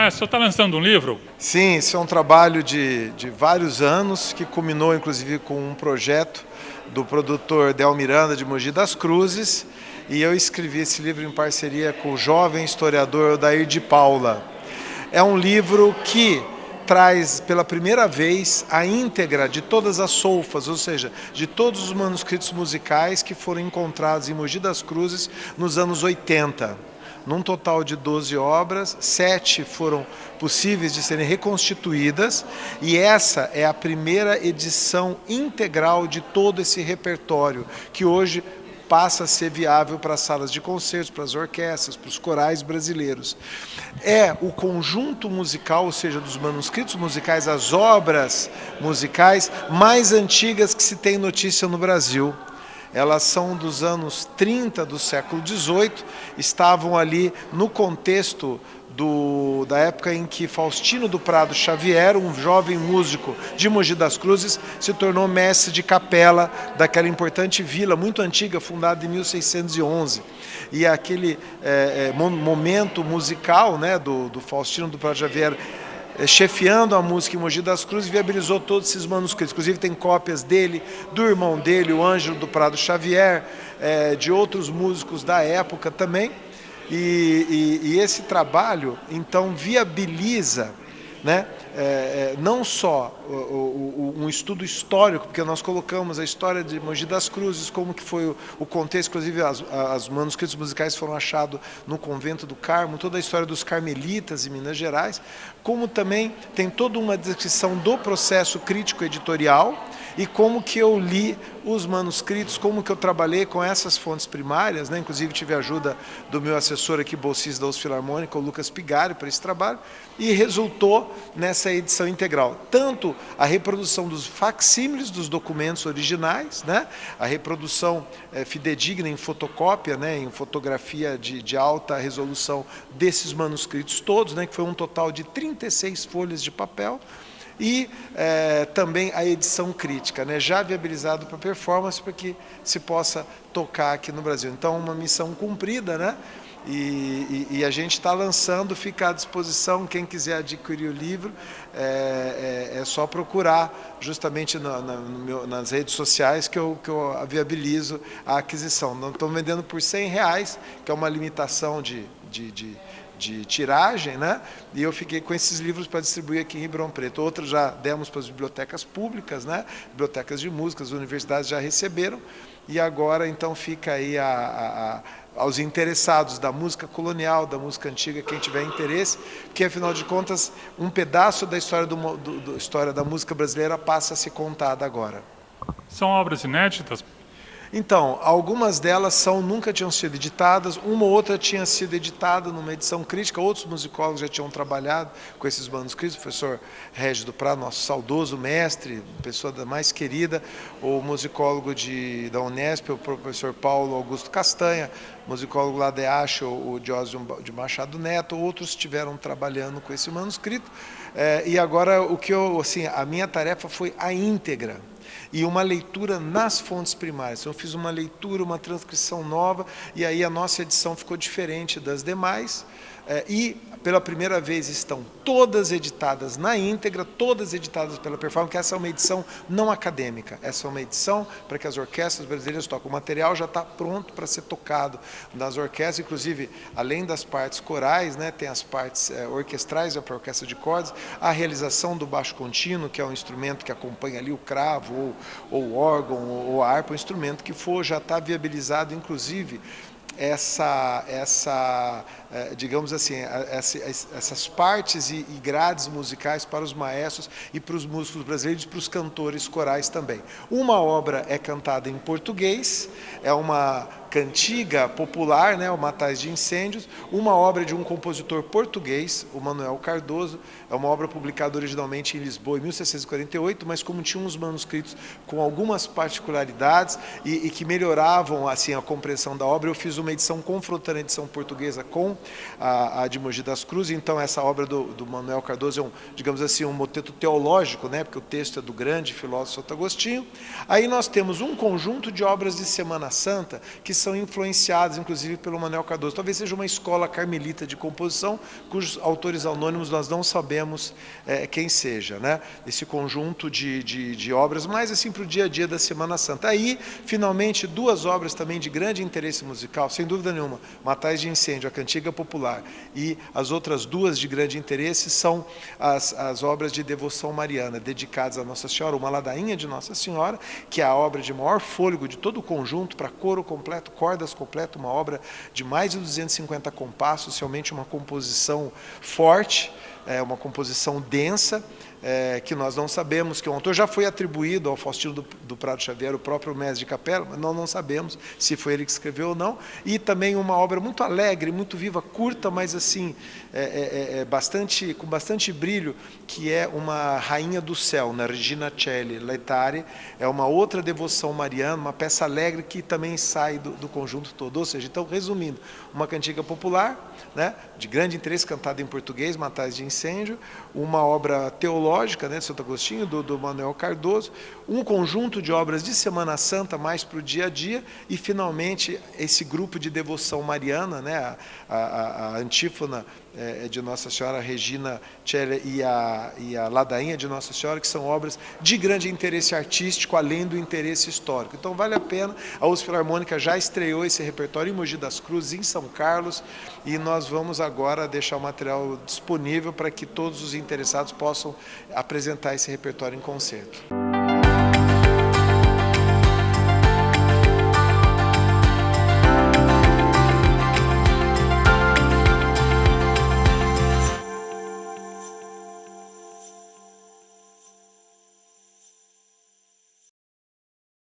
Maestro, o senhor está lançando um livro? Sim, isso é um trabalho de vários anos, que culminou inclusive com um projeto do produtor Del Miranda de Mogi das Cruzes, e eu escrevi esse livro em parceria com o jovem historiador Odair de Paula. É um livro que traz pela primeira vez a íntegra de todas as solfas, ou seja, de todos os manuscritos musicais que foram encontrados em Mogi das Cruzes nos anos 80. Num total de 12 obras, 7 foram possíveis de serem reconstituídas, e essa é a primeira edição integral de todo esse repertório, que hoje passa a ser viável para as salas de concertos, para as orquestras, para os corais brasileiros. É o conjunto musical, ou seja, dos manuscritos musicais, as obras musicais mais antigas que se tem notícia no Brasil. Elas são dos anos 30 do século XVIII, estavam ali no contexto da época em que Faustino do Prado Xavier, um jovem músico de Mogi das Cruzes, se tornou mestre de capela daquela importante vila muito antiga, fundada em 1611. E aquele momento musical, né, do Faustino do Prado Xavier, chefiando a música em Mogi das Cruzes, viabilizou todos esses manuscritos. Inclusive tem cópias dele, do irmão dele, o Ângelo do Prado Xavier, de outros músicos da época também. E esse trabalho, então, viabiliza, né, não só um estudo histórico, porque nós colocamos a história de Mogi das Cruzes, como que foi o contexto, inclusive os manuscritos musicais foram achados no Convento do Carmo, toda a história dos carmelitas em Minas Gerais, como também tem toda uma descrição do processo crítico editorial e como que eu li os manuscritos, como que eu trabalhei com essas fontes primárias, né? Inclusive tive a ajuda do meu assessor aqui, bolsista da USP Filarmônica, o Lucas Pigari, para esse trabalho, e resultou nessa edição integral. Tanto a reprodução dos facsímiles dos documentos originais, né? A reprodução fidedigna em fotocópia, né? Em fotografia de alta resolução desses manuscritos todos, né? Que foi um total de 36 folhas de papel, e também a edição crítica, né, já viabilizado para performance, para que se possa tocar aqui no Brasil. Então, uma missão cumprida, né? E a gente está lançando, fica à disposição, quem quiser adquirir o livro, é só procurar justamente nas redes sociais que eu viabilizo a aquisição. Não estou vendendo por R$100, que é uma limitação de tiragem, né? E eu fiquei com esses livros para distribuir aqui em Ribeirão Preto. Outros já demos para as bibliotecas públicas, né? Bibliotecas de música, as universidades já receberam, e agora então fica aí aos interessados da música colonial, da música antiga, quem tiver interesse, porque afinal de contas um pedaço da história, história da música brasileira passa a ser contada agora. São obras inéditas? Então, algumas delas nunca tinham sido editadas, uma ou outra tinha sido editada numa edição crítica, outros musicólogos já tinham trabalhado com esses manuscritos, o professor Régis do Prado, nosso saudoso mestre, pessoa da mais querida, o musicólogo da Unesp, o professor Paulo Augusto Castanha, musicólogo lá de Acho, o Diósio de Machado Neto, outros estiveram trabalhando com esse manuscrito, e agora a minha tarefa foi a íntegra, e uma leitura nas fontes primárias. Eu fiz uma leitura, uma transcrição nova, e aí a nossa edição ficou diferente das demais, e pela primeira vez estão todas editadas na íntegra, todas editadas pela Performance, que essa é uma edição não acadêmica, essa é uma edição para que as orquestras brasileiras toquem. O material já está pronto para ser tocado nas orquestras, inclusive, além das partes corais, né, tem as partes orquestrais, para a orquestra de cordas, a realização do baixo contínuo, que é um instrumento que acompanha ali o cravo, ou o órgão, ou a harpa, um instrumento que já está viabilizado, inclusive, digamos assim, essas partes e grades musicais para os maestros e para os músicos brasileiros e para os cantores corais também. Uma obra é cantada em português, é uma cantiga popular, né, o Matais de Incêndios, uma obra de um compositor português, o Manuel Cardoso, é uma obra publicada originalmente em Lisboa em 1648, mas como tinha uns manuscritos com algumas particularidades e que melhoravam assim a compreensão da obra, eu fiz uma edição confrontando a edição portuguesa com a de Mogi das Cruzes. Então essa obra do Manuel Cardoso é digamos assim, um moteto teológico, né, porque o texto é do grande filósofo Santo Agostinho. Aí nós temos um conjunto de obras de Semana Santa que são influenciadas, inclusive, pelo Manuel Cardoso. Talvez seja uma escola carmelita de composição, cujos autores anônimos nós não sabemos quem seja, né? Esse conjunto de obras, mais assim para o dia a dia da Semana Santa. Aí, finalmente, duas obras também de grande interesse musical, sem dúvida nenhuma, Matais de Incêndio, a Cantiga Popular, e as outras duas de grande interesse são as obras de devoção mariana, dedicadas a Nossa Senhora, uma ladainha de Nossa Senhora, que é a obra de maior fôlego de todo o conjunto, para coro completo, cordas completo, uma obra de mais de 250 compassos, realmente uma composição forte, uma composição densa, que nós não sabemos, que o autor já foi atribuído ao Faustino do Prado Xavier, o próprio mestre de capela, mas nós não sabemos se foi ele que escreveu ou não. E também uma obra muito alegre, muito viva, curta, mas assim, com bastante brilho, que é uma Rainha do Céu, na Regina Coeli Laetare. É uma outra devoção mariana, uma peça alegre que também sai do conjunto todo. Ou seja, então, resumindo, uma cantiga popular, né, de grande interesse, cantada em português, Matais de Incêndio, uma obra teológica, né, de Santo Agostinho, do Manuel Cardoso, um conjunto de obras de Semana Santa, mais para o dia a dia, e finalmente esse grupo de devoção mariana, né, a antífona de Nossa Senhora, Regina Coeli e a ladainha de Nossa Senhora, que são obras de grande interesse artístico, além do interesse histórico. Então vale a pena, a USP Filarmônica já estreou esse repertório em Mogi das Cruzes, em São Carlos, e nós vamos agora deixar o material disponível para que todos os interessados possam apresentar esse repertório em concerto.